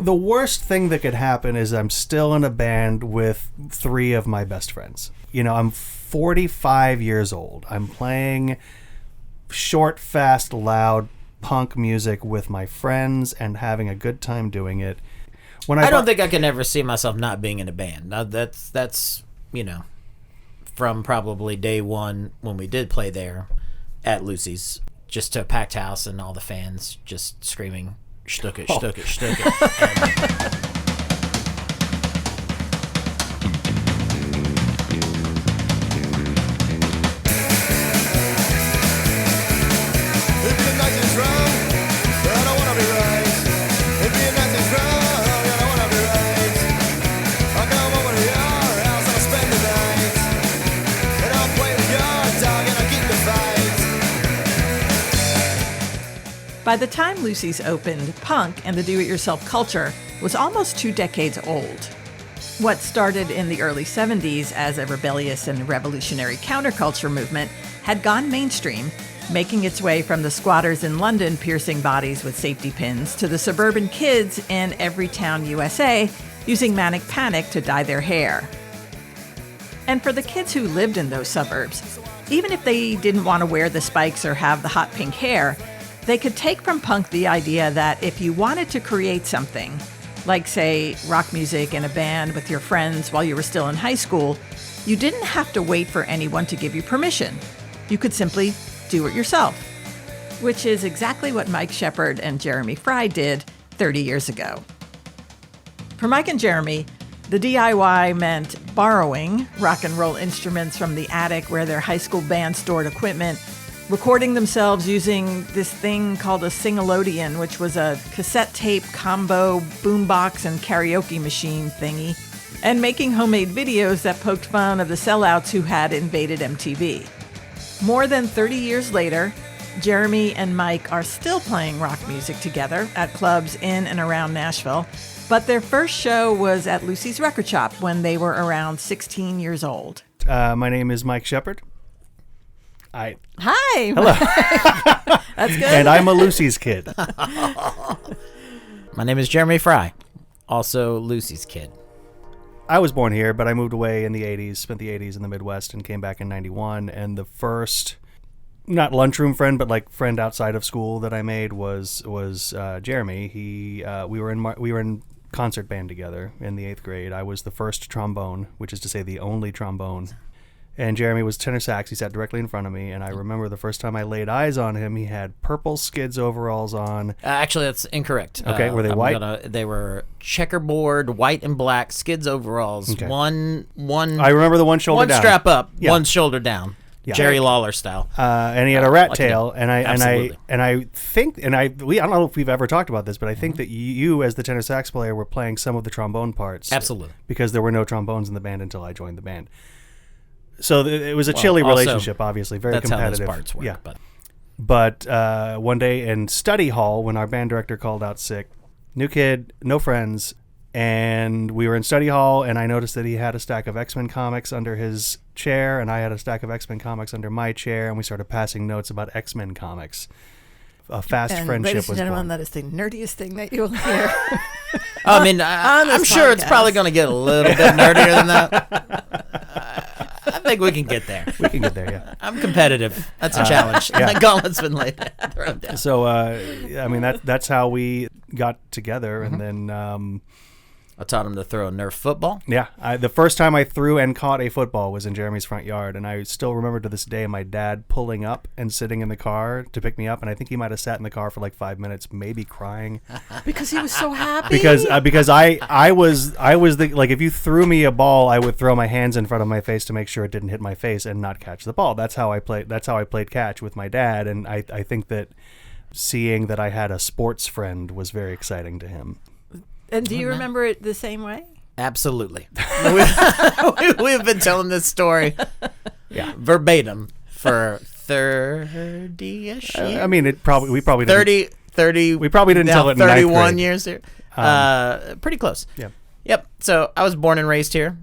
the worst thing that could happen is I'm still in a band with 3 of my best friends. I'm 45 years old. I'm playing short, fast, loud punk music with my friends and having a good time doing it. I don't think I can ever see myself not being in a band. Now, that's from probably day one when we did play there at Lucy's, just to a packed house and all the fans just screaming, Schtucket, Schtucket, Schtucket. By the time Lucy's opened, punk and the do-it-yourself culture was almost 2 decades old. What started in the early 70s as a rebellious and revolutionary counterculture movement had gone mainstream, making its way from the squatters in London piercing bodies with safety pins to the suburban kids in every town USA using Manic Panic to dye their hair. And for the kids who lived in those suburbs, even if they didn't want to wear the spikes or have the hot pink hair, they could take from punk the idea that if you wanted to create something, like, say, rock music in a band with your friends while you were still in high school, you didn't have to wait for anyone to give you permission. You could simply do it yourself, which is exactly what Mike Shepard and Jereme Frey did 30 years ago. For Mike and Jereme, the DIY meant borrowing rock and roll instruments from the attic where their high school band stored equipment, recording themselves using this thing called a sing-a-lodeon, which was a cassette tape combo boombox and karaoke machine thingy, and making homemade videos that poked fun of the sellouts who had invaded MTV. More than 30 years later, Jereme and Mike are still playing rock music together at clubs in and around Nashville, but their first show was at Lucy's Record Shop when they were around 16 years old. My name is Mike Shepard. Hi. Hello. That's good. And I'm a Lucy's kid. My name is Jereme Frey, also Lucy's kid. I was born here, but I moved away in the 80s, spent the 80s in the Midwest, and came back in 91. And the first, not lunchroom friend, but like friend outside of school that I made was Jereme. We were in concert band together in the 8th grade. I was the first trombone, which is to say the only trombone. And Jereme was tenor sax. He sat directly in front of me, and I remember the first time I laid eyes on him, he had purple Skidz-overalls on. Actually, that's incorrect. Okay, were they white? They were checkerboard, white and black Skidz-overalls. Okay. One. I remember the one shoulder down. One strap up, Yeah. one shoulder down. Yeah. Jerry Lawler style. And he had a rat like tail, I don't know if we've ever talked about this, but I think that you, as the tenor sax player, were playing some of the trombone parts. Absolutely. Because there were no trombones in the band until I joined the band. So it was a chilly relationship, obviously, very competitive. That's how those parts work. Yeah. But one day in study hall, when our band director called out sick, new kid, no friends, and we were in study hall, and I noticed that he had a stack of X-Men comics under his chair, and I had a stack of X-Men comics under my chair, and we started passing notes about X-Men comics. A fast friendship ladies and was gentlemen, born. that is the nerdiest thing that you'll hear. I mean, I'm sure it's probably going to get a little bit nerdier than that. I think we can get there. We can get there, yeah. I'm competitive. That's a challenge. Yeah. My gauntlet's been laid down. So, I mean, that's how we got together, and then... I taught him to throw a Nerf football. Yeah, the first time I threw and caught a football was in Jereme's front yard, and I still remember to this day my dad pulling up and sitting in the car to pick me up, and I think he might have sat in the car for like 5 minutes, maybe crying. Because he was so happy. Because I was the, like, if you threw me a ball, I would throw my hands in front of my face to make sure it didn't hit my face and not catch the ball. That's how I played catch with my dad, and I think that seeing that I had a sports friend was very exciting to him. And do you remember it the same way? Absolutely. We've been telling this story verbatim for 30-ish years. I mean, we probably 30. We probably didn't tell it in 31 ninth grade. years here. Pretty close. Yeah. Yep. So I was born and raised here.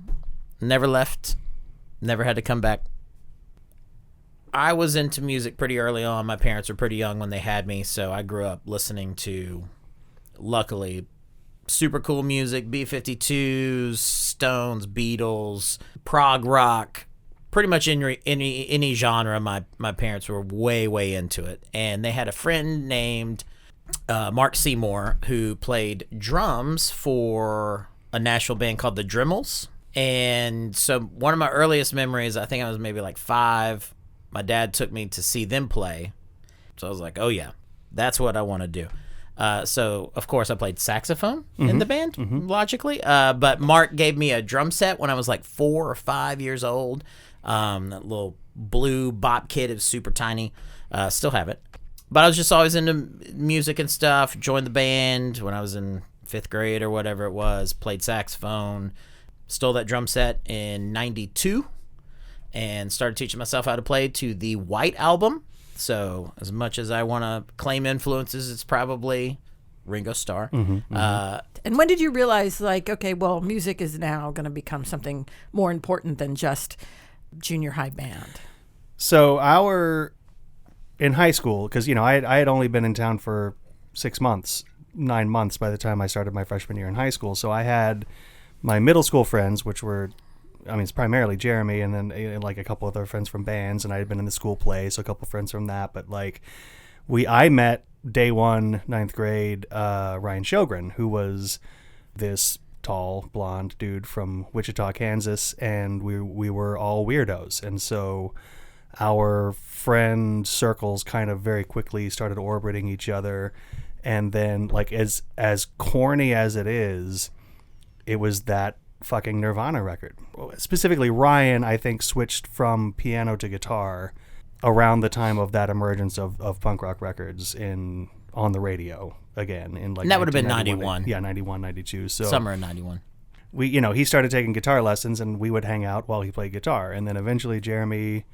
Never left. Never had to come back. I was into music pretty early on. My parents were pretty young when they had me, so I grew up listening to, luckily, super cool music, B-52s, Stones, Beatles, prog rock, pretty much any genre. My parents were way into it. And they had a friend named Mark Seymour who played drums for a Nashville band called the Dremels. And so one of my earliest memories, I think I was maybe like 5, my dad took me to see them play. So I was like, oh yeah, that's what I want to do. So, of course, I played saxophone in the band, logically. But Mark gave me a drum set when I was like 4 or 5 years old. That little blue bop kit. It was super tiny. Still have it. But I was just always into music and stuff. Joined the band when I was in 5th grade or whatever it was. Played saxophone. Stole that drum set in 92. And started teaching myself how to play to the White Album. So as much as I want to claim influences, it's probably Ringo Starr. And when did you realize, like, okay, well, music is now going to become something more important than just junior high band? So in high school, because, I had only been in town for 9 months by the time I started my freshman year in high school. So I had my middle school friends, which were, it's primarily Jereme, and then like a couple other friends from bands, and I had been in the school play, so a couple friends from that. But like, I met day one, 9th grade, Ryan Shogren, who was this tall, blonde dude from Wichita, Kansas, and we were all weirdos, and so our friend circles kind of very quickly started orbiting each other, and then like as corny as it is, it was that fucking Nirvana record. Specifically, Ryan, I think, switched from piano to guitar around the time of that emergence of punk rock records on the radio again in like. And that would have been 91. Yeah, 91, 92. So summer of 91. He started taking guitar lessons, and we would hang out while he played guitar, and then eventually Jereme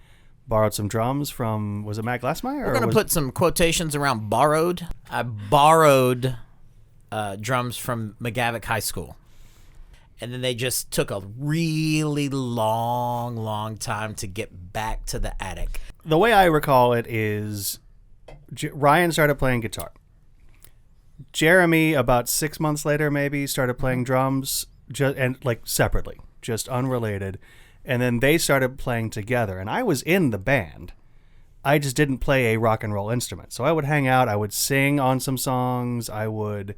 borrowed some drums from, was it Matt Glassmeyer? We're going to put some quotations around borrowed. I borrowed drums from McGavick High School. And then they just took a really long time to get back to the attic. The way I recall it is Ryan started playing guitar. Jereme, about 6 months later, maybe, started playing drums, and like separately, just unrelated. And then they started playing together. And I was in the band. I just didn't play a rock and roll instrument. So I would hang out. I would sing on some songs. I would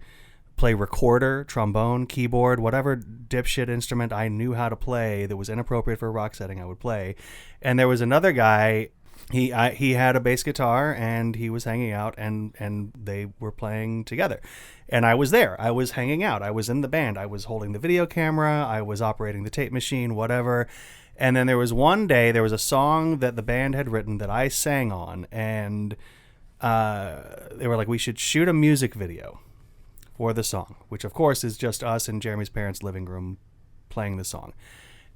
play recorder, trombone, keyboard, whatever dipshit instrument I knew how to play that was inappropriate for a rock setting, I would play. And there was another guy, he had a bass guitar, and he was hanging out, and they were playing together. And I was there. I was hanging out. I was in the band. I was holding the video camera. I was operating the tape machine, whatever. And then there was one day, there was a song that the band had written that I sang on, and they were like, we should shoot a music video for the song, which of course is just us in Jereme's parents' living room playing the song.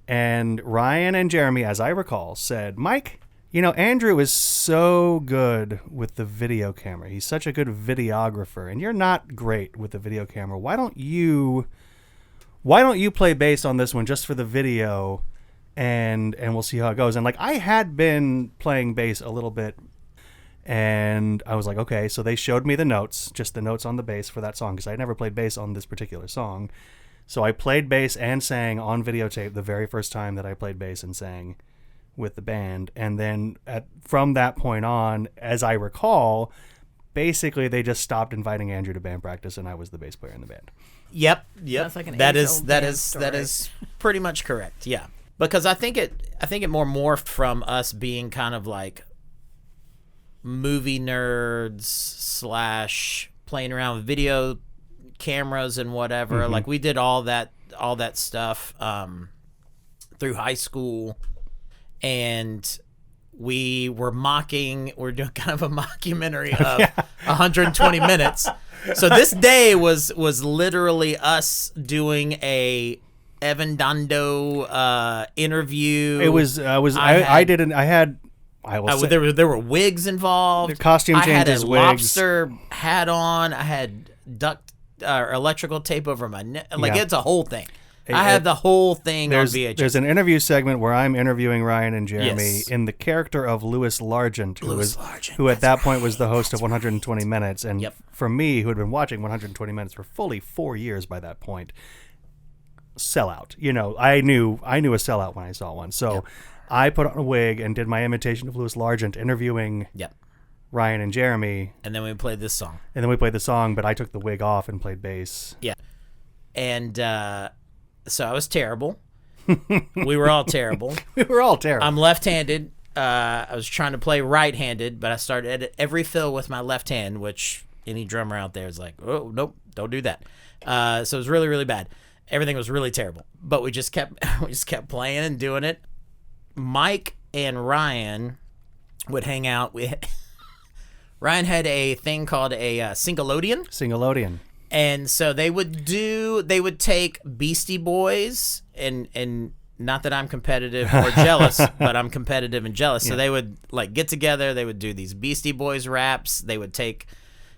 And Ryan and Jereme, as I recall, said, Mike, Andrew is so good with the video camera. He's such a good videographer, and you're not great with the video camera. Why don't you play bass on this one just for the video, and we'll see how it goes. And like, I had been playing bass a little bit, and I was like, okay. So they showed me the notes, just the notes on the bass for that song, because I had never played bass on this particular song. So I played bass and sang on videotape the very first time that I played bass and sang with the band. And then from that point on, as I recall, basically they just stopped inviting Andrew to band practice, and I was the bass player in the band. Yep. Sounds like an that age-old is pretty much correct. Yeah, because I think it more morphed from us being kind of like movie nerds / playing around with video cameras and whatever. Mm-hmm. Like we did all that stuff through high school, and we're doing kind of a mockumentary of 120 minutes. So this day was literally us doing a Evan Dando interview. It was there were wigs involved. The costume changes, I had a wigs. lobster hat on. I had electrical tape over my neck. Like, it's a whole thing. I had the whole thing on VHS. There's an interview segment where I'm interviewing Ryan and Jereme Yes. in the character of Louis Largent, who at that point was the host of 120 Minutes. And for me, who had been watching 120 Minutes for fully 4 years by that point, sellout. I knew a sellout when I saw one. So I put on a wig and did my imitation of Louis Largent interviewing Ryan and Jereme. And then we played this song. But I took the wig off and played bass. Yeah. And so I was terrible. We were all terrible. I'm left-handed. I was trying to play right-handed, but I started at every fill with my left hand, which any drummer out there is like, oh, nope, don't do that. So it was really, really bad. Everything was really terrible. But we just kept playing and doing it. Mike and Ryan would hang out. Ryan had a thing called a Singleodian. And so they would take Beastie Boys and not that I'm competitive or jealous, but I'm competitive and jealous. So they would get together. They would do these Beastie Boys raps. They would take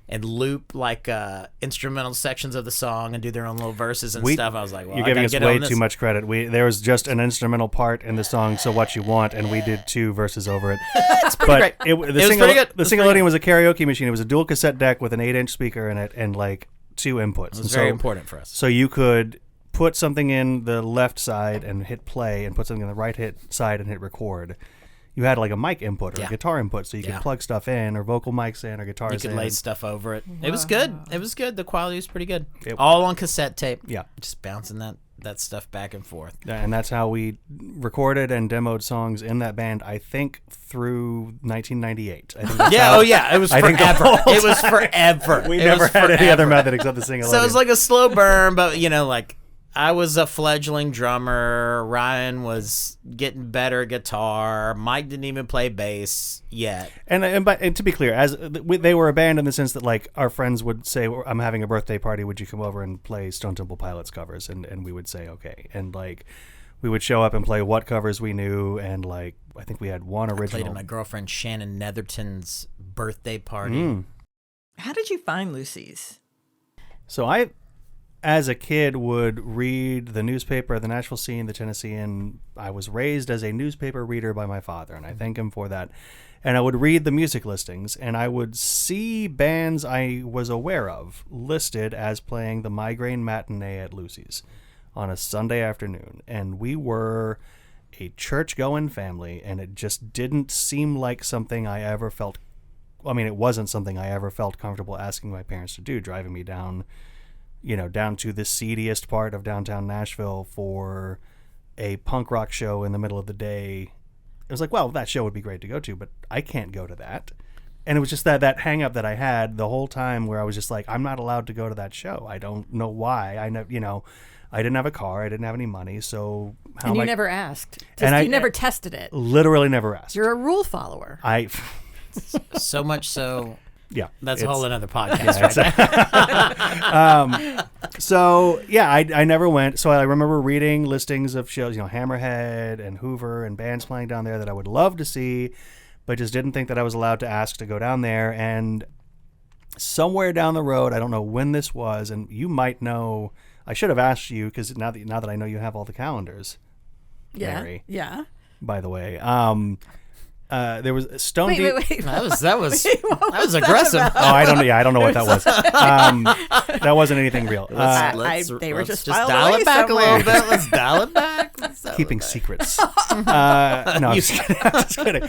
and loop instrumental sections of the song and do their own little verses and stuff. I was like, well, you're giving us way too much credit. There was just an instrumental part in the song "So What You Want," and we did 2 verses over it. It's pretty great. It was pretty good. The Singleodian was a karaoke machine. It was a dual cassette deck with an 8-inch speaker in it and 2 inputs. It was very important for us. So you could put something in the left side and hit play, and put something in the right side and hit record. You had a mic input or a guitar input, so you could plug stuff in, or vocal mics in, or guitars in. You could lay stuff over it. Wow. It was good. The quality was pretty good. All on cassette tape. Yeah. Just bouncing that stuff back and forth. And that's how we recorded and demoed songs in that band, I think, through 1998. It was forever. It was forever. We never had any other method except the Singleodian. So it was like a slow burn, but I was a fledgling drummer. Ryan was getting better at guitar. Mike didn't even play bass yet. And to be clear, they were a band in the sense that our friends would say, "I'm having a birthday party. Would you come over and play Stone Temple Pilots covers?" And we would say okay. And we would show up and play what covers we knew. And I think we had one original. I played at my girlfriend Shannon Netherton's birthday party. How did you find Lucy's? So as a kid, would read the newspaper, the Nashville Scene, the Tennessean. I was raised as a newspaper reader by my father, and I thank him for that. And I would read the music listings, and I would see bands I was aware of listed as playing the Migraine Matinee at Lucy's on a Sunday afternoon. And we were a church-going family, and it just didn't seem like something I ever felt... it wasn't something I ever felt comfortable asking my parents to do, driving me down to the seediest part of downtown Nashville for a punk rock show in the middle of the day. It was like, well, that show would be great to go to, but I can't go to that. And it was just that hang up that I had the whole time where I was just like, I'm not allowed to go to that show. I don't know why. I didn't have a car. I didn't have any money. So how and you never asked. You never tested it. Literally never asked. You're a rule follower. So much so... Yeah, that's a whole another podcast. I never went. So I remember reading listings of shows, Hammerhead and Hoover and bands playing down there that I would love to see, but just didn't think that I was allowed to ask to go down there. And somewhere down the road, I don't know when this was, and you might know. I should have asked you because now that I know you have all the calendars, Mary. Yeah. By the way, there was Stone. Wait. That was aggressive. I don't know what that was. That wasn't anything real. They were just dial it back somewhere. A little bit. Let's dial it back. Keeping secrets. No, I'm just kidding.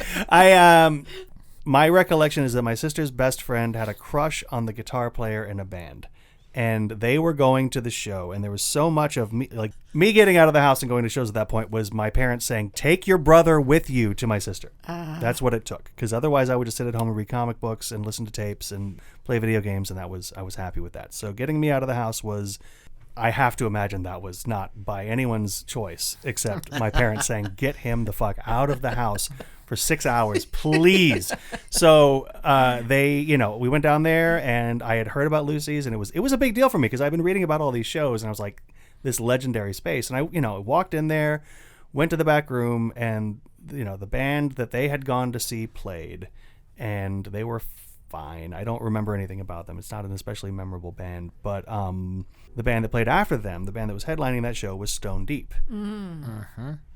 My recollection is that my sister's best friend had a crush on the guitar player in a band. And they were going to the show, and there was so much of me getting out of the house and going to shows at that point was my parents saying, "Take your brother with you to my sister." That's what it took, because otherwise I would just sit at home and read comic books and listen to tapes and play video games, and I was happy with that. So getting me out of the house was, I have to imagine that was not by anyone's choice except my parents saying, "Get him the fuck out of the house for 6 hours, please." So we went down there, and I had heard about Lucy's, and it was a big deal for me because I've been reading about all these shows, and I was like, this legendary space. And I walked in there, went to the back room, and the band that they had gone to see played, and they were fine. I don't remember anything about them. It's not an especially memorable band. But the band that played after them, the band that was headlining that show, was Stone Deep.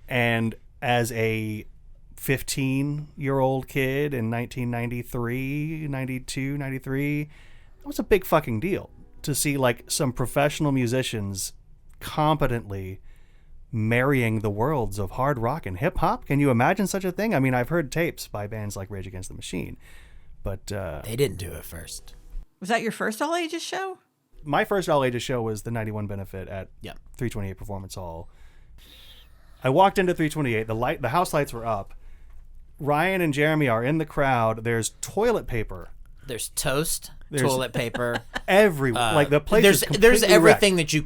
And as a 15-year-old kid in 1993, 92, 93, it was a big fucking deal to see like some professional musicians competently marrying the worlds of hard rock and hip hop. Can you imagine such a thing? I mean, I've heard tapes by bands like Rage Against the Machine, but they didn't do it first. Was that your first all ages show? My first all ages show was the 91 benefit at Yep. 328 Performance Hall. I walked into 328. The house lights were up. Ryan and Jeremy are in the crowd. There's toilet paper. There's toast, toilet paper, everywhere. Like the place is completely there's everything wrecked. that you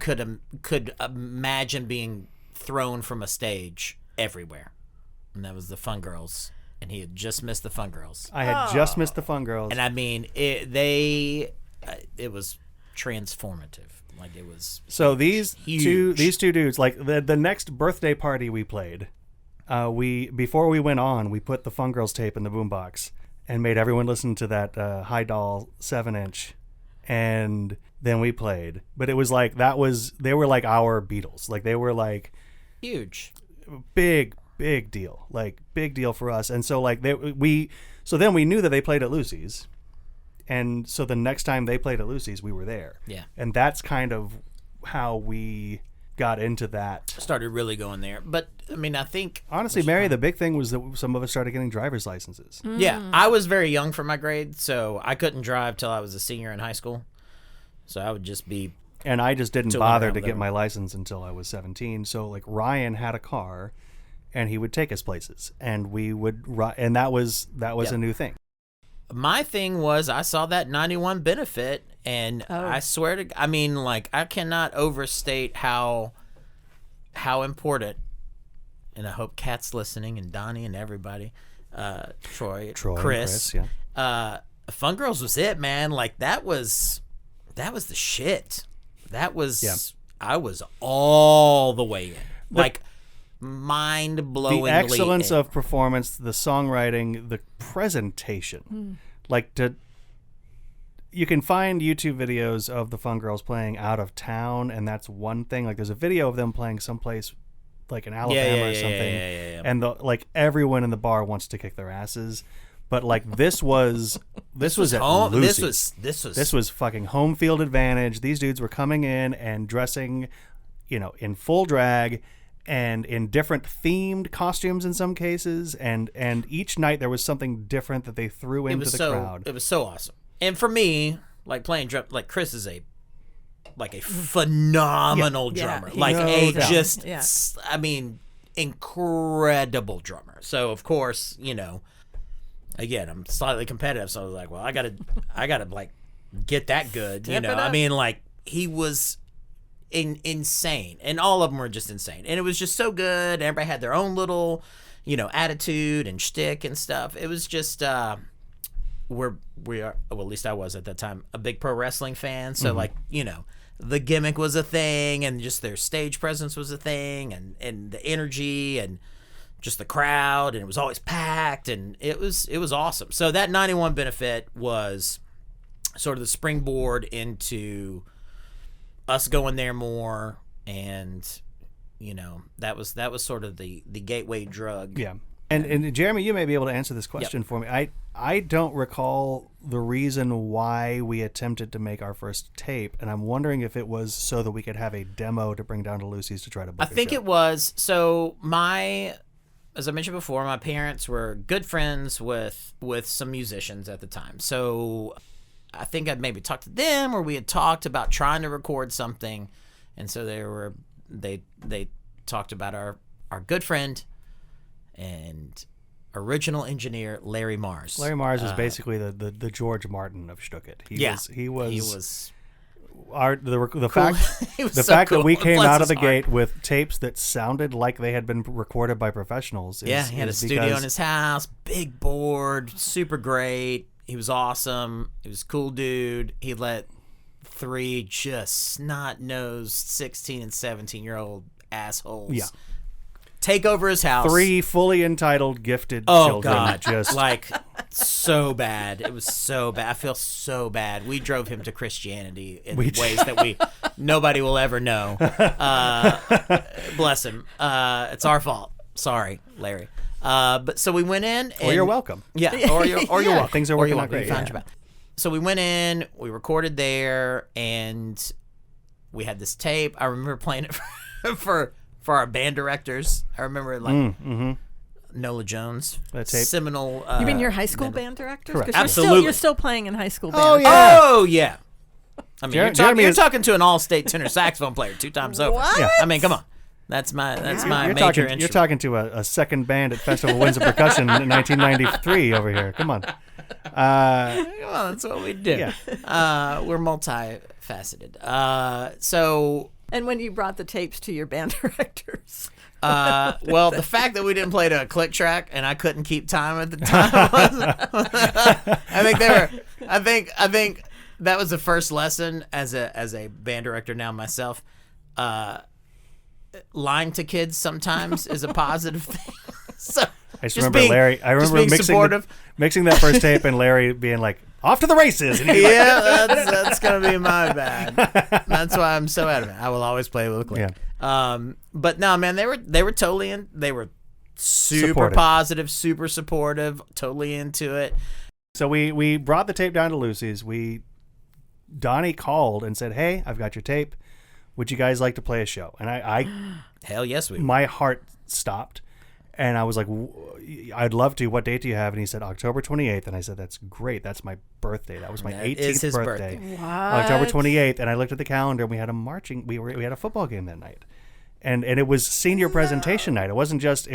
could imagine being thrown from a stage everywhere, and that was the Fun Girls, and he had just missed the Fun Girls. I had just missed the Fun Girls, And I mean, it was transformative. Like it was. so these huge. two dudes, like the next birthday party we played, before we went on, we put the Fun Girls tape in the boombox and made everyone listen to that high doll 7-inch, and then we played. But it was like they were like our Beatles. Like they were like Huge. big deal, like big deal for us. And so like so then we knew that they played at Lucy's, and so the next time they played at Lucy's, we were there. Yeah. And that's kind of how we got into that. Started really going there. But I mean, I think Honestly, Mary, the big thing was that some of us started getting driver's licenses. Yeah, I was very young for my grade, so I couldn't drive till I was a senior in high school. So I would just be And I just didn't Till bother around to get there. my license until I was 17. So like Ryan had a car and he would take us places, and we would and that was a new thing. My thing was I saw that 91 benefit, and I swear to, I mean, like, I cannot overstate how important, and I hope Kat's listening, and Donnie and everybody, Troy, Chris, yeah. Fun Girls was it, man. Like that was the shit. That was, I was all the way in. Like mind-blowingly The excellence in. of performance, the songwriting, the presentation. Like you can find YouTube videos of the Fun Girls playing out of town, and that's one thing. Like there's a video of them playing someplace like in Alabama or something, and like everyone in the bar wants to kick their asses. But like this was at home. Lucy's. This was fucking home field advantage. These dudes were coming in and dressing, in full drag and in different themed costumes in some cases, and each night there was something different that they threw into the crowd. It was so awesome. And for me, like playing drum, like Chris is a phenomenal drummer. Like no doubt. I mean, incredible drummer. So of course, again, I'm slightly competitive, so I was like, well, I gotta like get that good. I mean, like he was insane, and all of them were just insane, and it was just so good. Everybody had their own little, attitude and shtick and stuff. It was just we are, well, at least I was at that time, a big pro wrestling fan, so like the gimmick was a thing, and just their stage presence was a thing, and the energy and just the crowd, and it was always packed, and it was awesome. So that 91 benefit was sort of the springboard into us going there more, and that was sort of the gateway drug. Yeah. And Jeremy, you may be able to answer this question for me. I don't recall the reason why we attempted to make our first tape, and I'm wondering if it was so that we could have a demo to bring down to Lucy's to try to book I think it was. So as I mentioned before, my parents were good friends with some musicians at the time. So I think I'd maybe talked to them, or we had talked about trying to record something, and so they talked about our good friend and original engineer Larry Mars. Larry Mars is basically the George Martin of Schtucket. He was the fact that we came out of the gate with tapes that sounded like they had been recorded by professionals. He had a studio in his house, big board, super great. He was awesome. He was a cool dude. He let 3 just snot-nosed 16 and 17-year-old assholes take over his house. 3 fully entitled, gifted Oh children. God! Just like so bad. It was so bad. I feel so bad. We drove him to Christianity in ways that nobody will ever know. Bless him. It's our fault. Sorry, Larry. But so we went in. And, you're welcome. Yeah. Or you're welcome. Things are working out great. So we went in. We recorded there, and we had this tape. I remember playing it for our band directors. I remember Nola Jones, that tape. seminal. You mean your high school band directors? Correct. 'Cause Absolutely. You're still playing in high school band. Oh, yeah. Oh yeah. I mean, Jereme you're is- talking to an all-state tenor saxophone player 2 times over. What? Yeah. I mean, come on. That's my major instrument. You're talking to a second band at Festival Winds of Percussion in 1993 over here. Come on. Come on, that's what we do. Yeah. We're multifaceted. So. And when you brought the tapes to your band directors. Well, the fact that we didn't play to a click track and I couldn't keep time at the time I think that was the first lesson as a band director now myself. Lying to kids sometimes is a positive thing. So I just remember Larry. I remember mixing that first tape and Larry being like, "Off to the races." And that's gonna be my bad. That's why I'm so adamant. I will always play with a click. Yeah. But no, man, they were totally in. They were super Supportive. positive, super supportive, totally into it. So we brought the tape down to Lucy's. Donnie called and said, "Hey, I've got your tape. Would you guys like to play a show?" And I Hell yes, we. my heart stopped. And I was like, "I'd love to. What date do you have?" And he said, "October 28th." And I said, "That's great. That's my birthday. That was my 18th birthday. What? October 28th." And I looked at the calendar and we had we had a football game that night. And it was senior presentation night. It wasn't just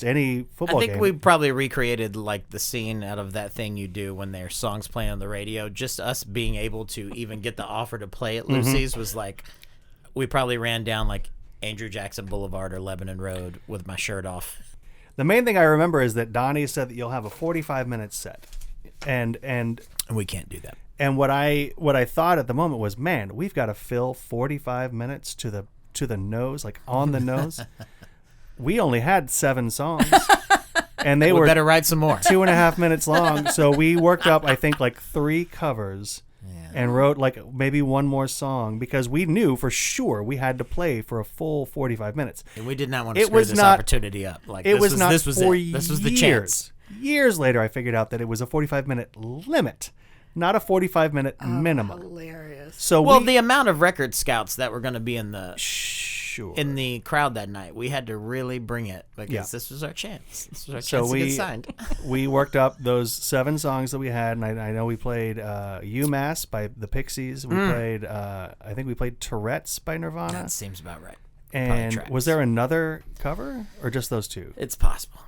any football game. I think we probably recreated like the scene out of that thing you do when there's songs playing on the radio. Just us being able to even get the offer to play at Lucy's was like, we probably ran down like Andrew Jackson Boulevard or Lebanon Road with my shirt off. The main thing I remember is that Donnie said that you'll have a 45-minute set, and we can't do that. And what I thought at the moment was, man, we've got to fill 45 minutes to the nose, like on the nose. We only had 7 songs, and we were better write some more. 2.5 minutes long. So we worked up, I think, like 3 covers. And wrote like maybe one more song because we knew for sure we had to play for a full 45 minutes. And we did not want to screw this opportunity up. Like this was it. This was the chance. Years later, I figured out that it was a 45-minute limit, not a 45-minute minimum. Hilarious. So the amount of record scouts that were going to be in the crowd that night, we had to really bring it because this was our chance. This was our chance to get signed. We worked up those 7 songs that we had, and I know we played UMass by the Pixies. We played, I think we played Tourette's by Nirvana. That seems about right. And was there another cover or just those 2? It's possible.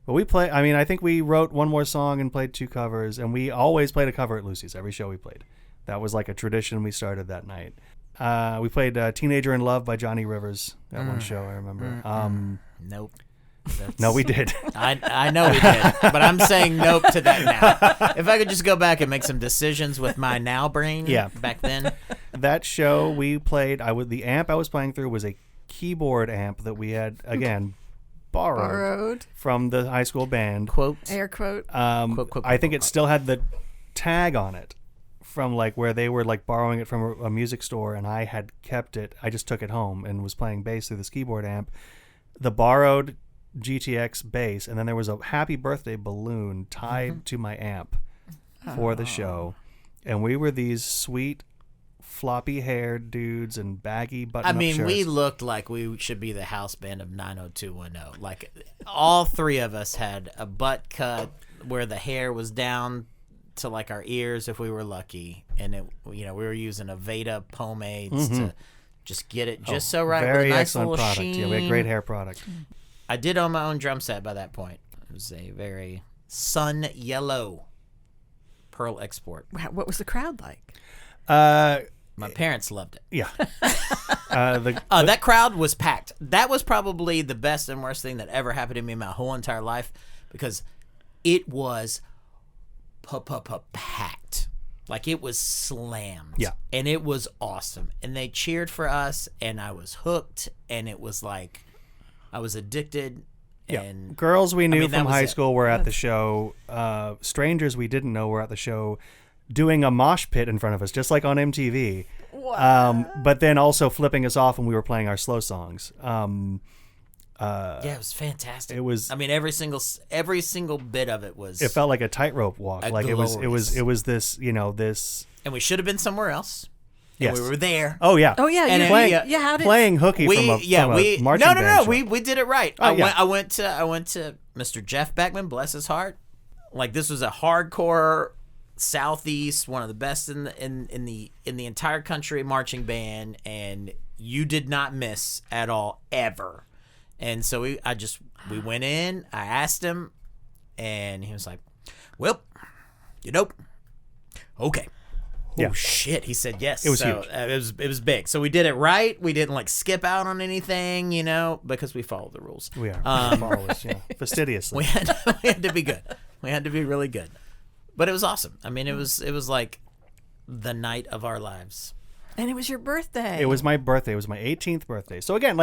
But I think we wrote one more song and played 2 covers, and we always played a cover at Lucy's, every show we played. That was like a tradition we started that night. We played "Teenager in Love" by Johnny Rivers at one show. I remember. Nope. No, we did. I know we did, but I'm saying nope to that now. If I could just go back and make some decisions with my now brain. Back then. That show we played. The amp I was playing through was a keyboard amp that we had again borrowed from the high school band. Quote. Air quote. Quote, I think it still had the tag on it from like where they were like borrowing it from a music store, and I had kept it. I just took it home and was playing bass through this keyboard amp. The borrowed GTX bass, and then there was a happy birthday balloon tied to my amp for the show. And we were these sweet floppy haired dudes and baggy button-up shirts. We looked like we should be the house band of 90210. Like all 3 of us had a butt cut where the hair was down to like our ears if we were lucky, and we were using Aveda pomades to just get it just so right. Very with a nice excellent little product. sheen. Yeah, we had great hair product. I did own my own drum set by that point. It was a very sun yellow Pearl Export. What was the crowd like? My parents loved it. Yeah. That crowd was packed. That was probably the best and worst thing that ever happened to me in my whole entire life, because it was packed. Like it was slammed. Yeah. And it was awesome. And they cheered for us, and I was hooked, and it was like I was addicted, Yeah. And Girls we knew mean, that from was high it. school were at the show. Strangers we didn't know were at the show doing a mosh pit in front of us, just like on MTV. But then also flipping us off when we were playing our slow songs. Yeah, it was fantastic. It was. I mean, every single bit of it was. It felt like a tightrope walk. Like it was this, this. And we should have been somewhere else. And Yes. we were there. Oh yeah. Oh yeah, And you playing, how did playing hooky from a marching band No. show. We did it right. Oh, yeah. I went to Mr. Jeff Beckman, bless his heart. Like, this was a hardcore Southeast, one of the best in the entire country marching band, and you did not miss at all ever. And so we went in. I asked him, and he was like, "Well, okay." Yeah. Oh shit! He said yes. It was huge. It was big. So we did it right. We didn't skip out on anything, because we followed the rules. We are followers, fastidiously. We had to be good. We had to be really good. But it was awesome. I mean, it was like the night of our lives. And it was your birthday. It was my birthday. It was my 18th birthday. So again,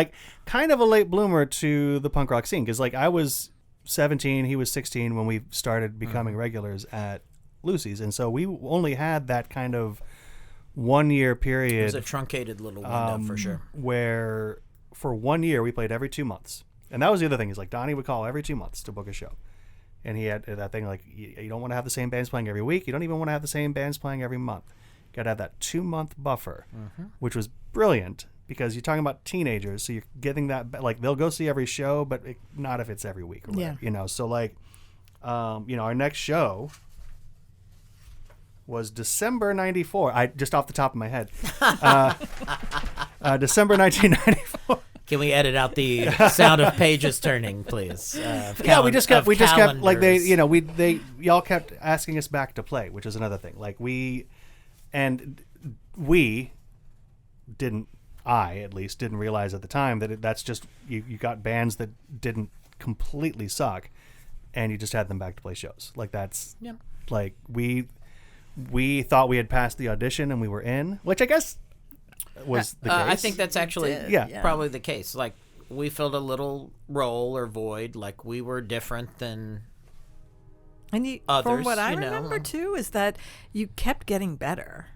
kind of a late bloomer to the punk rock scene, because I was 17, he was 16 when we started becoming regulars at Lucy's, and so we only had that kind of 1 year period. It was a truncated little window for sure. Where for 1 year we played every 2 months, and that was the other thing. Is Donnie would call every 2 months to book a show, and he had that thing you don't want to have the same bands playing every week. You don't even want to have the same bands playing every month. Got to have that 2 month buffer, which was brilliant because you're talking about teenagers, so you're getting that they'll go see every show, but not if it's every week or whatever, So our next show was December 94. I just off the top of my head, December 1994. Can we edit out the sound of pages turning, please? We just kept calendars. y'all kept asking us back to play, which is another thing. I at least didn't realize at the time that that's just you got bands that didn't completely suck, and you just had them back to play shows. We thought we had passed the audition and we were in, which I guess was the case. I think that's actually Yeah. probably the case. We filled a little role or void. We were different than and others. From what I remember too, is that you kept getting better.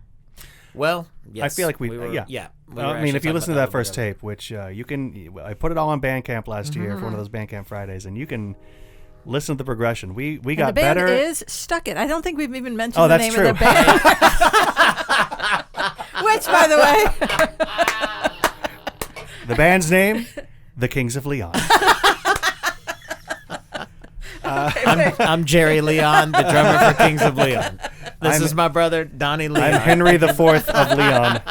Well, yes. I feel like we were, yeah. We I were mean, if you actually listen to talking that first about tape, which I put it all on Bandcamp last year for one of those Bandcamp Fridays, and you can listen to the progression. We got the band better. is Schtucket. I don't think we've even mentioned Oh, the that's name true. of the band. Which, by the way, The band's name, The Kings of Leon. I'm Jerry Leon, the drummer for Kings of Leon. This is my brother, Donnie Leon. I'm Henry the Fourth of Leon.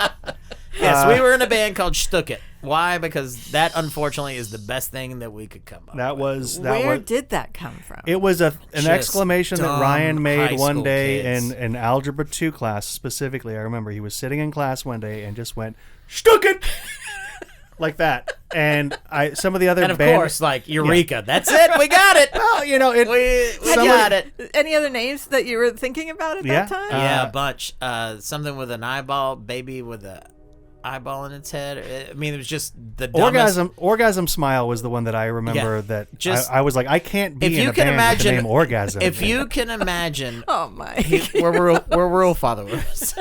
Yes, we were in a band called Schtucket. Why? Because that, unfortunately, is the best thing that we could come up with. where did that come from? It was an Just exclamation that dumb Ryan made high one school day kids. in Algebra 2 class specifically. I remember he was sitting in class one day and just went, Schtucket! Like that. And some of the other And of band- course, Eureka. That's it. We got it. Well, We got it. Any other names that you were thinking about at Yeah. that time? Yeah, a bunch. Something with an eyeball, baby with a eyeball in its head. I mean, it was just the dumbest. Orgasm Smile was the one that I remember Yeah. that Just- I was like, I can't be if in you a can band with the imagine- name Orgasm. If you can imagine, Oh my! we're real followers.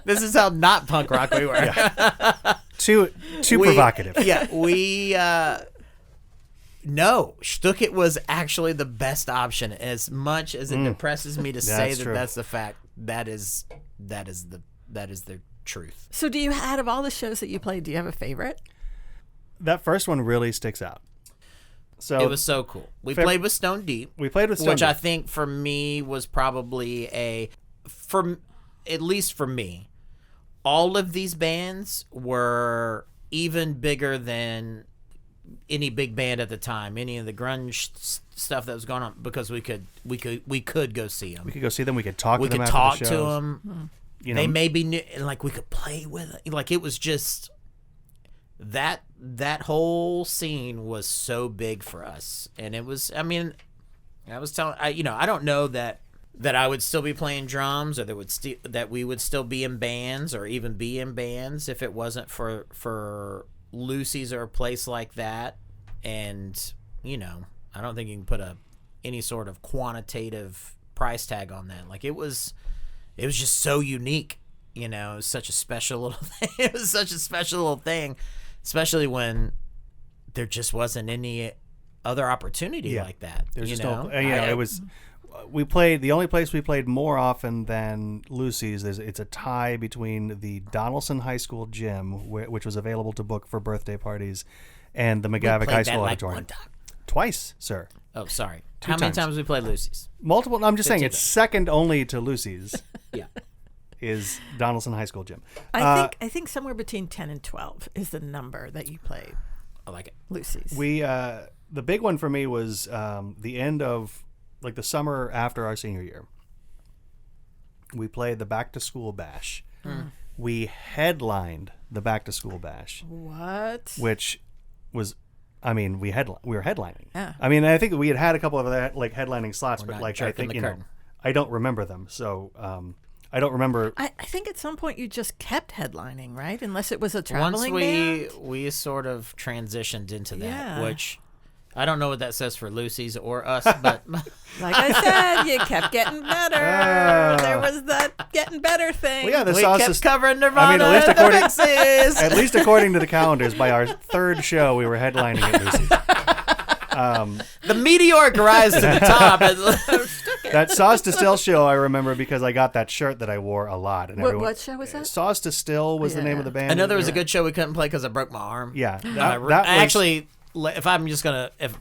This is how not punk rock we were. too provocative. Yeah, no, Schtucket was actually the best option. As much as it depresses me to say That's that true. that's the fact, that is the truth. So, out of all the shows that you played, do you have a favorite? That first one really sticks out. So It was so cool. We played with Stone Deep. We played with Stone which I Deep. think for me was probably at least for me, all of these bands were even bigger than any big band at the time, any of the grunge stuff that was going on, because we could go see them. We could go see them. We could talk We to them could after talk the to shows. them. You know, They maybe knew, we could play with it. It was just that whole scene was so big for us, and it was. I mean, I was telling I don't know that I would still be playing drums, or that we would still be in bands, or even be in bands if it wasn't for Lucy's or a place like that. And I don't think you can put any sort of quantitative price tag on that. Like it was just so unique. It was such a special little thing. It was such a special little thing, especially when there just wasn't any other opportunity like that. There's just no, it was. We played the only place we played more often than Lucy's. It's a tie between the Donaldson High School gym, which was available to book for birthday parties, and the McGavick High School auditorium. One time. Twice, sir. Oh, sorry. How many times we played Lucy's? Multiple. No, I'm just saying it's second only to Lucy's. Yeah. Is Donaldson High School gym. I think somewhere between 10 and 12 is the number that you played. I like it. Lucy's. The big one for me was the end of the summer after our senior year. We played the back to school bash. We headlined the back to school bash. What? Which was, we were headlining. Yeah. I think we had a couple of that headlining slots, We're but not I think curtain. I don't remember them. So I don't remember. I think at some point you just kept headlining, right? Unless it was a traveling band. Once we sort of transitioned into that, Yeah. which I don't know what that says for Lucy's or us, but Like I said, you kept getting better. There was that getting better thing. Well, yeah, the we sauce kept is covering Nirvana. at least and the Pixies. at least according to the calendars, by our third show, we were headlining at Lucy's. The meteoric rise to the top. That Sauce to Still show I remember because I got that shirt that I wore a lot. And What show was that? Sauce to Still was the name of the band. I know there was a good show we couldn't play because I broke my arm. Yeah, Actually, if I'm just gonna, if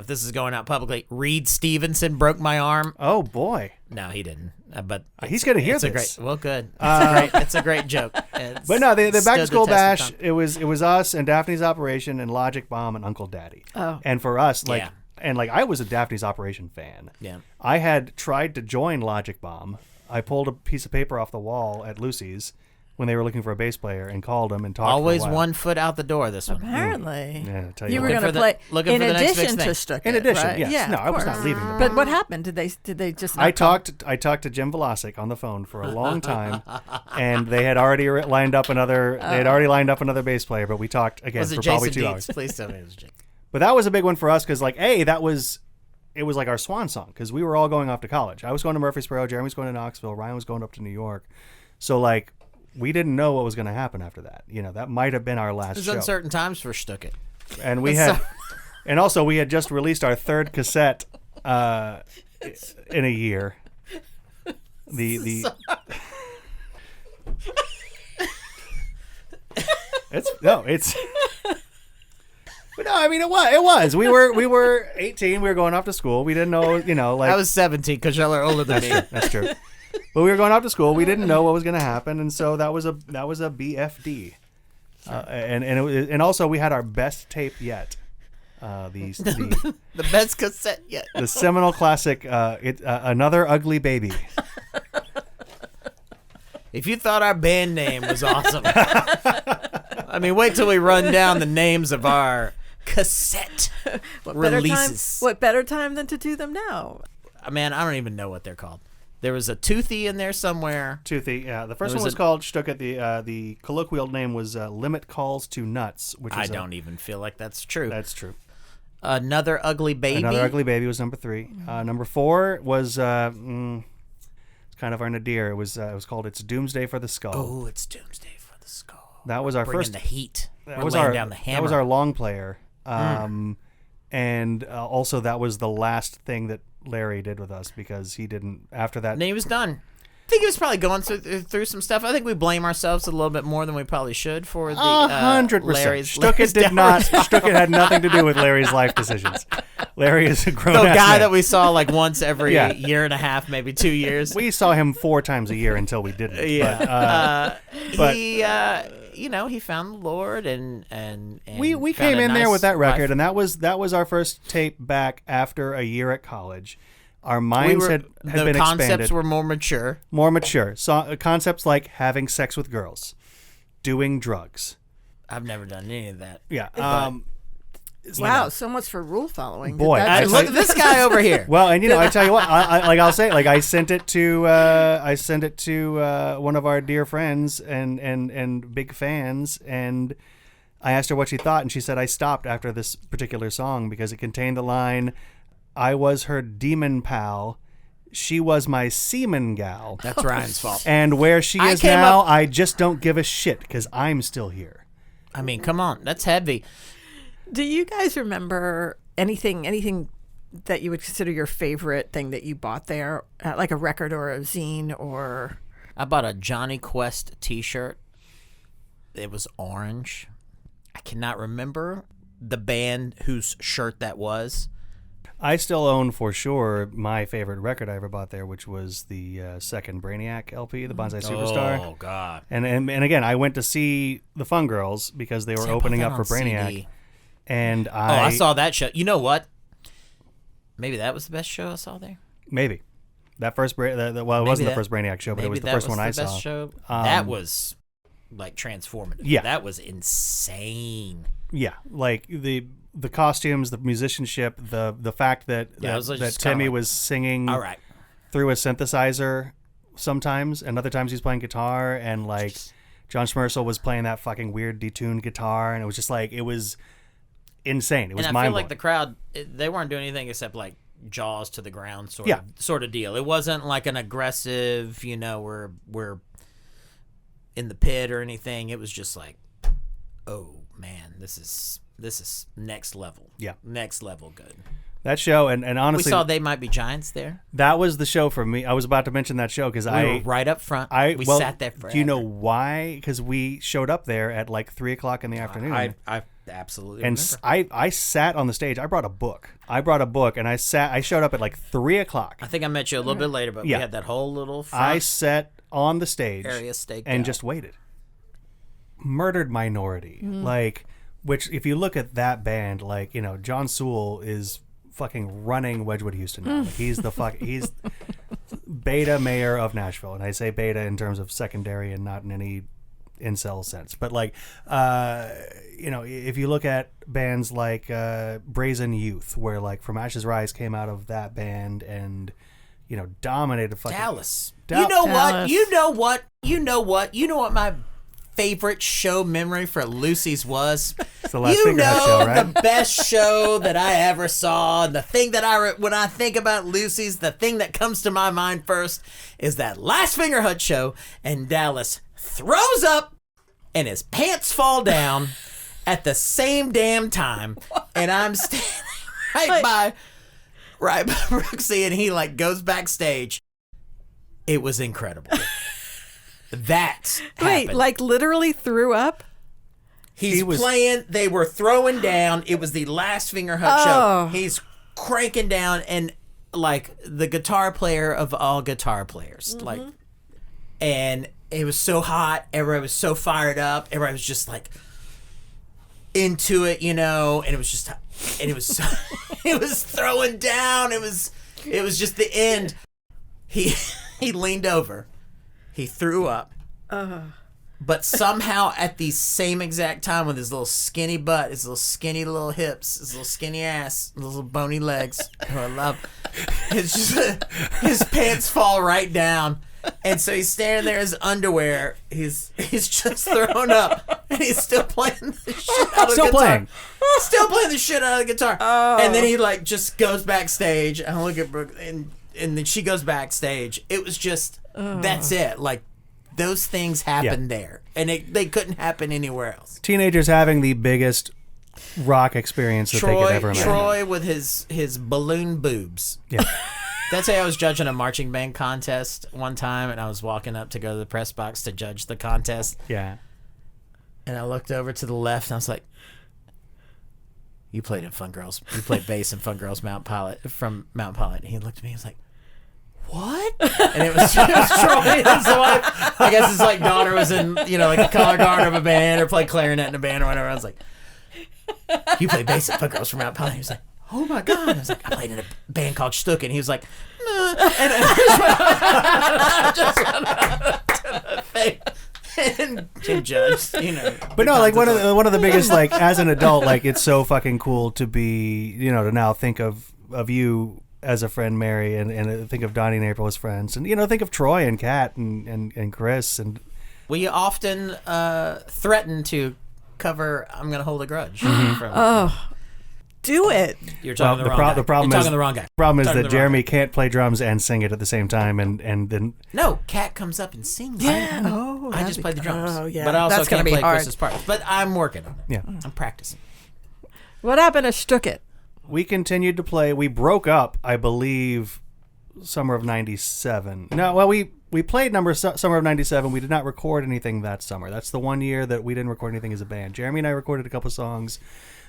this is going out publicly, Reed Stevenson broke my arm. Oh boy, No, he didn't. But he's gonna hear it's this. Good. It's a great joke. But no, the back to school test bash. of It was us and Daphne's Operation and Logic Bomb and Uncle Daddy. Oh. And for us, Yeah. and I was a Daphne's Operation fan. Yeah. I had tried to join Logic Bomb. I pulled a piece of paper off the wall at Lucy's when they were looking for a bass player and called them and talked. Always for a while. 1 foot out the door. This one. Apparently. Yeah, I tell You you were what. going to Looking play looking in for the next addition big to thing. Schtucket, In addition, right? yes. Yeah, No, of I was course. not leaving them. But what happened? Did they just? I not come? talked to Jim Velasic on the phone for a long time, and they had already lined up another. They had already lined up another bass player, but we talked again Was it for Jason probably 2 Dietz? hours. Please tell me it was Jason. But that was a big one for us because, it was like our swan song because we were all going off to college. I was going to Murfreesboro, Jeremy was going to Knoxville, Ryan was going up to New York. So we didn't know what was going to happen after that. That might have been our last There's show. uncertain times for Schtucket. And we had, and also we had just released our third cassette in a year. It's But no, it was. We were 18. We were going off to school. We didn't know, I was 17 because y'all are older than me. That's true. But we were going off to school. We didn't know what was going to happen, and so that was a BFD. And also we had our best tape yet. The best cassette yet. The seminal classic, Another Ugly Baby. If you thought our band name was awesome, wait till we run down the names of our cassette releases. What better time than to do them now? Man, I don't even know what they're called. There was a Toothy in there somewhere. Toothy, yeah. The first one was called Schtucket. The colloquial name was Limit Calls to Nuts, which I don't even feel like that's true. That's true. Another Ugly Baby. Another Ugly Baby was number 3. Number 4 was it's kind of our nadir. It was called It's Doomsday for the Skull. Oh, It's Doomsday for the Skull. That was our Bringing first. the heat. That was laying down the hammer. That was our long player. And also that was the last thing that Larry did with us because he didn't after that. And he was done. I think he was probably going through some stuff. I think we blame ourselves a little bit more than we probably should for the 100%. Larry's Schtucket did not. Schtucket had nothing to do with Larry's life decisions. Larry is a grown the guy man. that we saw once every year and a half, maybe 2 years. We saw him 4 times a year until we didn't. Yeah. But he found the Lord and we found came a in there nice with that record, wife. and that was our first tape back after a year at college. Our minds had been expanded. The concepts were more mature. More mature. So, concepts like having sex with girls, doing drugs. I've never done any of that. Yeah. Wow, so much for rule following. Boy, Look at this guy over here. Well, and I tell you what, I'll say, I sent it to one of our dear friends and big fans, and I asked her what she thought, and she said I stopped after this particular song because it contained the line, "I was her demon pal. She was my semen gal." That's Ryan's fault. And where she is now, I just don't give a shit because I'm still here. I mean, come on. That's heavy. Do you guys remember anything that you would consider your favorite thing that you bought there? Like a record or a zine or... I bought a Johnny Quest t-shirt. It was orange. I cannot remember the band whose shirt that was. I still own for sure my favorite record I ever bought there, which was the second Brainiac LP, the Bonsai Superstar. Oh, God. And again, I went to see the Fun Girls because they were opening up for Brainiac. CD. And I saw that show. You know what? Maybe that was the best show I saw there. Maybe. That first, well, it wasn't the first Brainiac show, but it was the first one I saw. Show. That was like transformative. Yeah. That was insane. Yeah. Like the costumes, the musicianship, the fact that Timmy was singing through a synthesizer sometimes, and other times he's playing guitar, and like John Schmersel was playing that fucking weird detuned guitar, and it was just like, it was insane. It was mind-blowing. I feel like the crowd, they weren't doing anything except like jaws to the ground sort of deal. It wasn't like an aggressive, we're in the pit or anything. It was just like, oh man, this is next level. Yeah. Next level good. That show, and honestly, we saw They Might Be Giants there. That was the show for me. I was about to mention that show because we were right up front. We sat there forever. Do you know why? Because we showed up there at like 3:00 in the afternoon. I absolutely and remember. I sat on the stage. I brought a book, and I showed up at like 3:00. I think I met you a little bit later, but we had that whole little front I sat on the stage area staked and out. just waited. Murdered Minority, which if you look at that band, like, John Sewell is fucking running Wedgwood Houston now. Like, he's he's beta mayor of Nashville, and I say beta in terms of secondary and not in any incel sense. But like, if you look at bands like Brazen Youth, where like From Ashes Rise came out of that band and dominated fucking Dallas. Dallas. You know what my favorite show memory for Lucy's was? It's the Last Finger Hut show, right? The best show that I ever saw, and the thing that when I think about Lucy's, the thing that comes to my mind first is that Last Finger Hut show, and Dallas throws up and his pants fall down at the same damn time, and I'm standing right by Brooksy, and he like goes backstage. It was incredible. That happened. Wait, like literally threw up? He's playing. They were throwing down. It was the Last Finger Hut show. He's cranking down, and like the guitar player of all guitar players, like, and it was so hot. Everybody was so fired up. Everybody was just like into it, and it was just, and it was so, it was throwing down. It was just the end. He leaned over. He threw up. But somehow at the same exact time, with his little skinny butt, his little skinny little hips, his little skinny ass, his little bony legs, who I love, it's just, his pants fall right down. And so he's standing there in his underwear. He's just thrown up, and he's still playing the shit out of the guitar. Still playing the shit out of the guitar. And then he like just goes backstage. I look at Brooke, and then she goes backstage. It was just, that's it. Like, those things happened there, and they couldn't happen anywhere else. Teenagers having the biggest rock experience that they could ever imagine. Troy with his balloon boobs. Yeah. That's how I was judging a marching band contest one time, and I was walking up to go to the press box to judge the contest. Yeah. And I looked over to the left, and I was like, "You played in Fun Girls. You played bass in Fun Girls from Mount Pilot." And he looked at me. He was like, "What?" And it was Troy. And so I guess his like daughter was in, like the color guard of a band, or played clarinet in a band or whatever. I was like, "You played bass in Fun Girls from Mount Pilot." He was like, "Oh my God." I was like, "I played in a band called Schtucket." And he was like, "Nah." And I just went out to the thing and judged, But no, like one of the biggest, like, as an adult, like, it's so fucking cool to be, to now think of you as a friend, Mary, and think of Donnie and April as friends, and think of Troy and Kat and Chris, and we often threaten to cover "I'm Gonna Hold a Grudge." Do it. You're talking the the wrong guy. the problem You're is talking the wrong guy. Problem is Talking that the wrong Jereme can't play drums and sing it at the same time, and then No, Kat comes up and sings. Yeah. I just play the drums. Oh, yeah. But I also That's gonna can't be play hard. Chris's part. But I'm working on it. Yeah. I'm practicing. What happened to Schtucket? we continued to play. We broke up, I believe, summer of '97. No, well, we played summer of '97. We did not record anything that summer. That's the one year that we didn't record anything as a band. Jereme and I recorded a couple songs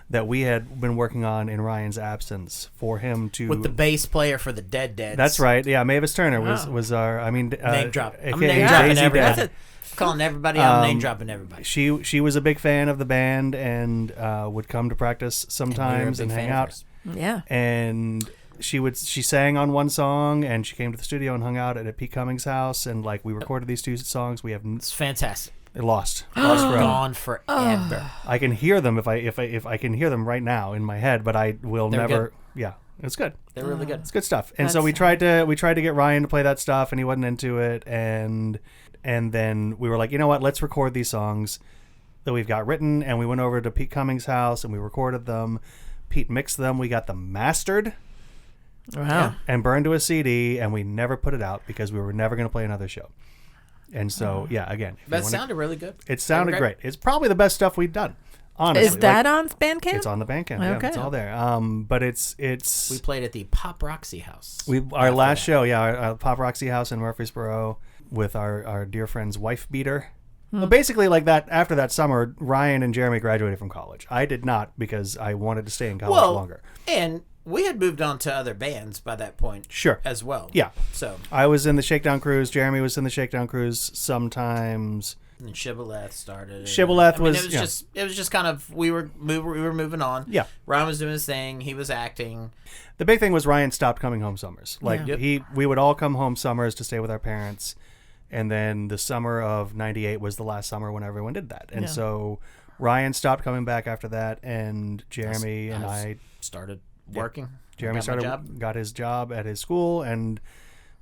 that we had been working on in Ryan's absence for him to... With the bass player for the Dead Deads. That's right. Yeah, Mavis Turner was our... Name drop. I'm AKA name dropping Jay-Z everybody. Dad. Calling everybody out, name dropping everybody. She was a big fan of the band and would come to practice sometimes and hang out. Yeah. And she sang on one song, and she came to the studio and hung out at Pete Cummings' house, and we recorded these 2 songs. We have It's fantastic. lost forever. Gone forever. I can hear them if I can hear them right now in my head, but I will They're never. good. Yeah, it's good. They're really good. It's good stuff. And so we tried to get Ryan to play that stuff, and he wasn't into it. And then we were like, you know what? Let's record these songs that we've got written. And we went over to Pete Cummings' house and we recorded them. Pete mixed them. We got them mastered. Wow. And burned to a CD, and we never put it out because we were never going to play another show. And so, yeah, again. That sounded really good. It sounded great. It's probably the best stuff we've done. Honestly. Is that on Bandcamp? It's on the Bandcamp. Yeah, Okay. it's all there. But it's We played at the Pop Roxy House. our last show, our Pop Roxy House in Murfreesboro with our dear friend's wife beater. Well, basically, that after that summer, Ryan and Jereme graduated from college. I did not because I wanted to stay in college longer. And we had moved on to other bands by that point. Sure. As well. Yeah. So. I was in the Shakedown Cruise. Jereme was in the Shakedown Cruise sometimes. And Shibboleth started. Shibboleth was it was just kind of we were moving on. Yeah. Ryan was doing his thing. He was acting. The big thing was Ryan stopped coming home summers. We would all come home summers to stay with our parents, and then the summer of '98 was the last summer when everyone did that. And so Ryan stopped coming back after that, and Jereme and I started working. Jereme got his job at his school, and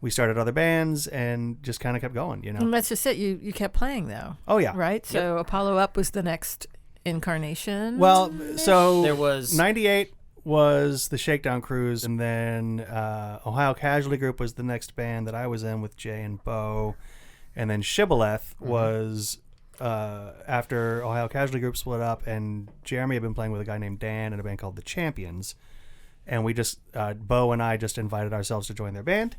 we started other bands and just kind of kept going, And that's just it. You kept playing, though. Oh, yeah. Right? So Apollo Up was the next incarnation? Well, so there was 98 was the Shakedown Cruise, and then Ohio Casualty Group was the next band that I was in with Jay and Bo, and then Shibboleth was after Ohio Casualty Group split up, and Jereme had been playing with a guy named Dan in a band called The Champions, and we just Bo and I just invited ourselves to join their band.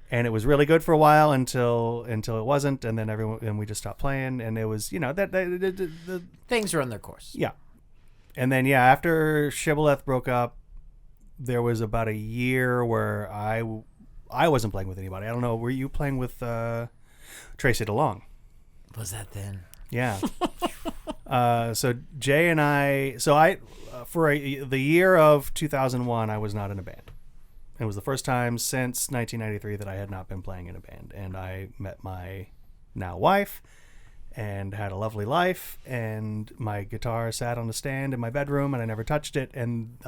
And it was really good for a while until it wasn't, and then we just stopped playing, and it was the things run their course. Yeah, and then after Shibboleth broke up, there was about a year where I wasn't playing with anybody. I don't know. Were you playing with Tracy DeLong? Was that then? Yeah. So Jay and I. So for the year of 2001, I was not in a band. It was the first time since 1993 that I had not been playing in a band. And I met my now wife and had a lovely life. And my guitar sat on a stand in my bedroom, and I never touched it. And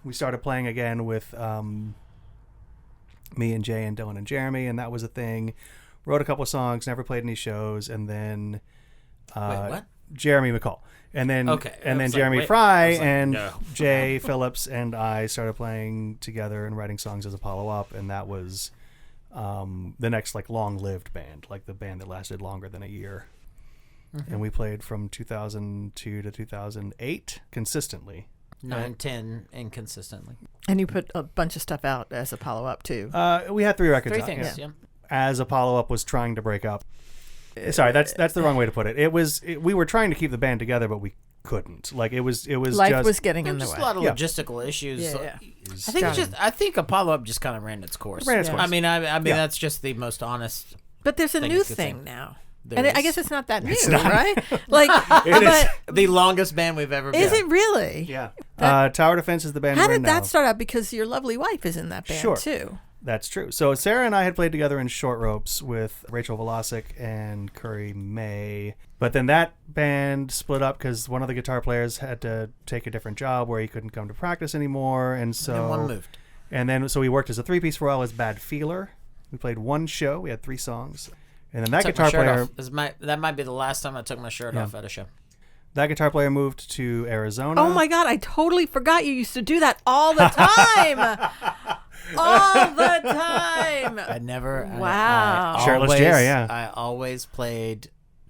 we started playing again with me and Jay and Dylan and Jereme, and that was a thing. Wrote a couple of songs, never played any shows. And then Wait, what? Jeremy McCall. And then Jereme Frey and Jay Phillips and I started playing together and writing songs as Apollo Up, and that was the next long-lived band, the band that lasted longer than a year. Mm-hmm. And we played from 2002 to 2008 consistently. 9-10 inconsistently. And you put a bunch of stuff out as Apollo Up too. We had 3 records. 3 things. Yeah. As Apollo Up was trying to break up. Sorry, that's the wrong way to put it. We were trying to keep the band together, but we couldn't. It was life was getting in the way. Just a lot of logistical issues. Yeah. I think Apollo Up just kind of ran its course. I mean, that's just the most honest. But there's a new thing now. And I guess it's not that new, not. right? It is the longest band we've ever been. Is it really? Yeah. Tower Defense is the band. How we're in did that now. start out? Because your lovely wife is in that band too. That's true. So Sarah and I had played together in Short Ropes with Rachel Velasic and Curry May. But then that band split up because one of the guitar players had to take a different job where he couldn't come to practice anymore. And so one moved. And then so we worked as a 3-piece for a while as Bad Feeler. We played 1 show. We had 3 songs. And then that Took guitar my shirt player, off. That might be the last time I took my shirt off at a show. that guitar player moved to Arizona. Oh my God, I totally forgot you used to do that all the time. All the time. I never. Wow. I Shirtless always, Jerry, yeah. I always played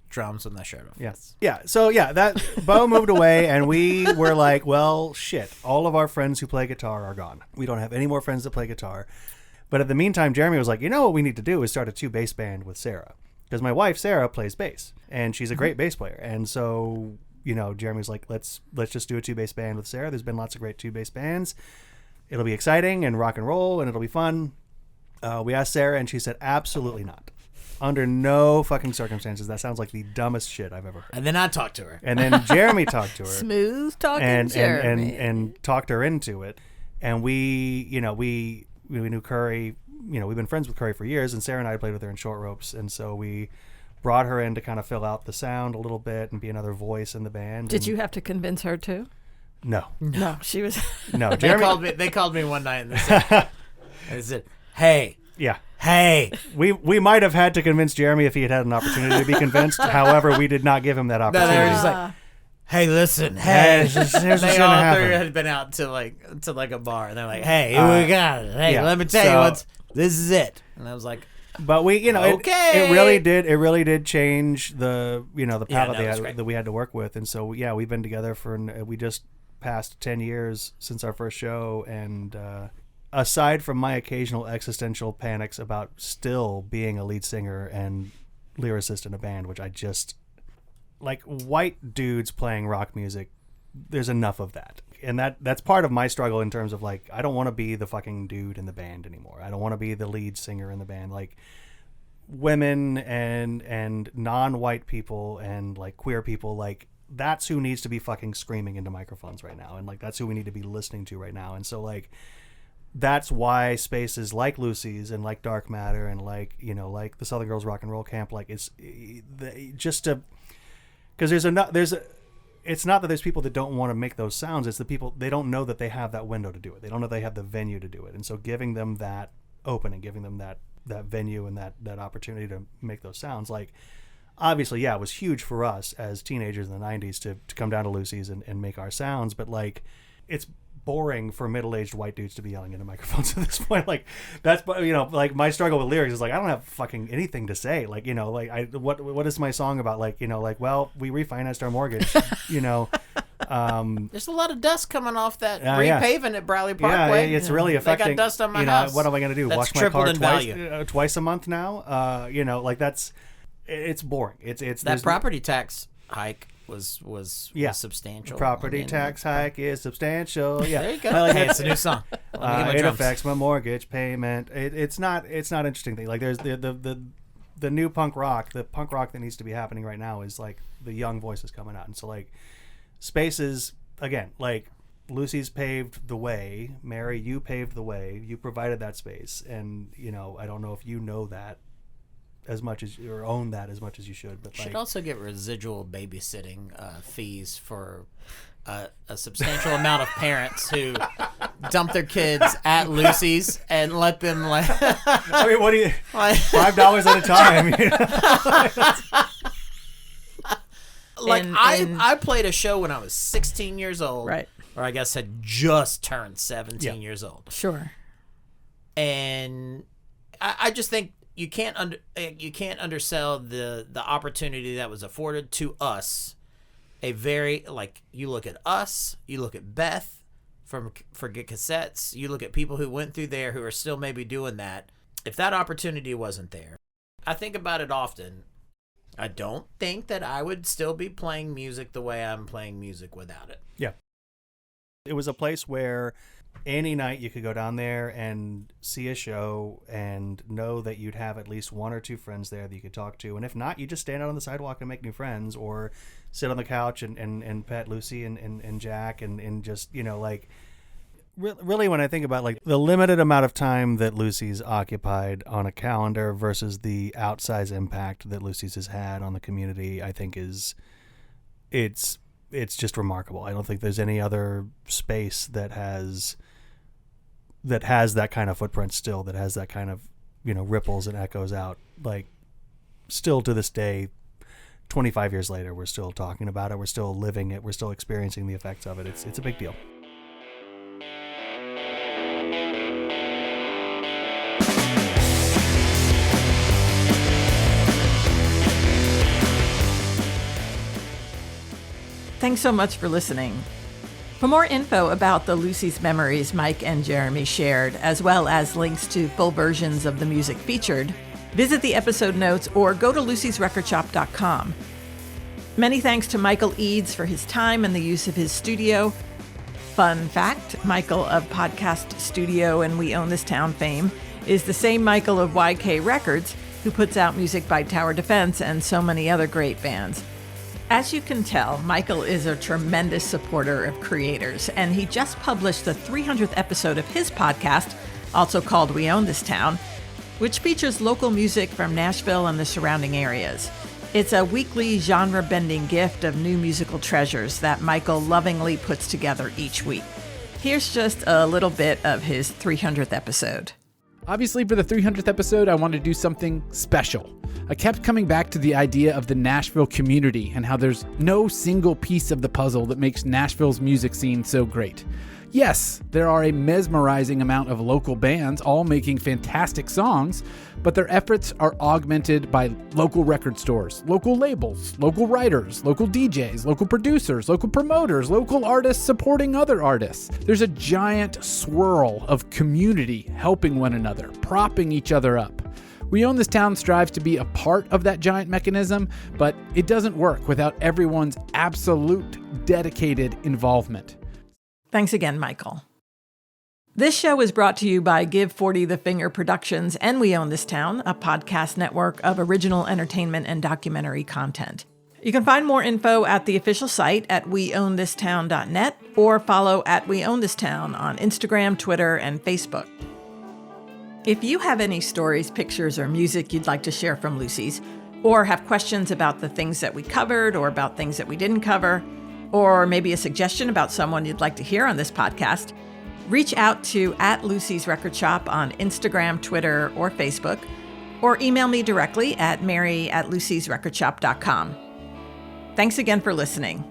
drums with my shirt off. Yes. Yeah. So that Bo moved away, and we were like, well, shit. All of our friends who play guitar are gone. We don't have any more friends that play guitar. But in the meantime, Jereme was like, you know what we need to do is start a 2-bass band with Sarah, because my wife Sarah plays bass, and she's a great bass player. And so, Jeremy was like, let's just do a 2-bass band with Sarah. There's been lots of great 2-bass bands. It'll be exciting and rock and roll, and it'll be fun. We asked Sarah, and she said, absolutely not. Under no fucking circumstances. That sounds like the dumbest shit I've ever heard. And then I talked to her. And then Jereme talked to her. Smooth talking and talked her into it. And we knew Curry. We've been friends with Curry for years, and Sarah and I played with her in short ropes, and so we brought her in to kind of fill out the sound a little bit and be another voice in the band. Did you have to convince her too? No, she was. no. Jeremy, they called me one night and they said, "Hey, yeah, hey." We might have had to convince Jeremy if he had an opportunity to be convinced. However, we did not give him that No, opportunity. they were just like, "Hey, listen, hey." Here's what's They gonna all happen. three had been out to a bar, and they're like, "Hey, we got it. Hey, yeah, let me tell you this is it." And I was like, But we, Okay. it really did change the palette that we had to work with, and so yeah, we've been together we just passed 10 years since our first show, and aside from my occasional existential panics about still being a lead singer and lyricist in a band, which I just like, white dudes playing rock music, there's enough of that. And that's part of my struggle in terms of like, I don't want to be the fucking dude in the band anymore. I don't want to be the lead singer in the band. Like, women and non-white people and like queer people, like, that's who needs to be fucking screaming into microphones right now, and like that's who we need to be listening to right now. And so like, that's why spaces like Lucy's and like Dark Matter and like like the Southern Girls Rock and Roll Camp, like, it's just to, because it's not that there's people that don't want to make those sounds. It's the people, they don't know that they have that window to do it. They don't know they have the venue to do it. And so giving them that opening, giving them that venue and that opportunity to make those sounds, like, obviously, yeah, it was huge for us as teenagers in the 90s to come down to Lucy's and make our sounds. But like, it's boring for middle-aged white dudes to be yelling into microphones at this point. Like, that's, like, my struggle with lyrics is like, I don't have fucking anything to say. Like, like, what is my song about? Like, like, well, we refinanced our mortgage, there's a lot of dust coming off that yeah. repaving at Bradley Parkway. Yeah, it's really affecting. They got dust on my house. What am I going to do? That's Wash my tripled car in value. twice a month now? Like, it's boring. It's that property tax hike was substantial. Property tax hike is substantial. Yeah, there you go. Hey, it's a new song. It affects my mortgage payment. It's not interesting thing. Like, there's the new punk rock. The punk rock that needs to be happening right now is like the young voices coming out. And so like, spaces again, like, Lucy's paved the way. Mary, you paved the way. You provided that space, and I don't know if you know that as much as, or own that as much as you should, but should also get residual babysitting fees for a substantial amount of parents who dump their kids at Lucy's and let them like. I mean, what do you? $5 at a time. Like, I played a show when I was 16 years old, right? Or I guess had just turned 17 years old. Sure. And I just think you can't undersell the opportunity that was afforded to us. You look at us, you look at Beth from Forget Cassettes, you look at people who went through there who are still maybe doing that. If that opportunity wasn't there, I think about it often. I don't think that I would still be playing music the way I'm playing music without it. Yeah. It was a place where any night you could go down there and see a show and know that you'd have at least one or two friends there that you could talk to. And if not, you just stand out on the sidewalk and make new friends, or sit on the couch and pet Lucy and Jack and just, like, really, when I think about like the limited amount of time that Lucy's occupied on a calendar versus the outsized impact that Lucy's has had on the community, I think it's just remarkable. I don't think there's any other space that has that kind of footprint still, that has that kind of, ripples and echoes out. Like, still to this day, 25 years later, we're still talking about it. We're still living it. We're still experiencing the effects of it. It's a big deal. Thanks so much for listening. For more info about the Lucy's memories Mike and Jereme shared, as well as links to full versions of the music featured, visit the episode notes or go to lucysrecordshop.com. Many thanks to Michael Eads for his time and the use of his studio. Fun fact, Michael of Podcast Studio and We Own This Town fame is the same Michael of YK Records, who puts out music by Tower Defense and so many other great bands. As you can tell, Michael is a tremendous supporter of creators, and he just published the 300th episode of his podcast, also called We Own This Town, which features local music from Nashville and the surrounding areas. It's a weekly genre-bending gift of new musical treasures that Michael lovingly puts together each week. Here's just a little bit of his 300th episode. Obviously, for the 300th episode, I wanted to do something special. I kept coming back to the idea of the Nashville community and how there's no single piece of the puzzle that makes Nashville's music scene so great. Yes, there are a mesmerizing amount of local bands all making fantastic songs, but their efforts are augmented by local record stores, local labels, local writers, local DJs, local producers, local promoters, local artists supporting other artists. There's a giant swirl of community helping one another, propping each other up. We Own This Town strives to be a part of that giant mechanism, but it doesn't work without everyone's absolute dedicated involvement. Thanks again, Michael. This show is brought to you by Give 40 the Finger Productions and We Own This Town, a podcast network of original entertainment and documentary content. You can find more info at the official site at weownthistown.net or follow at We Own This Town on Instagram, Twitter, and Facebook. If you have any stories, pictures, or music you'd like to share from Lucy's, or have questions about the things that we covered or about things that we didn't cover, or maybe a suggestion about someone you'd like to hear on this podcast, reach out to @Lucy's Record Shop on Instagram, Twitter, or Facebook, or email me directly at mary@lucysrecordshop.com. Thanks again for listening.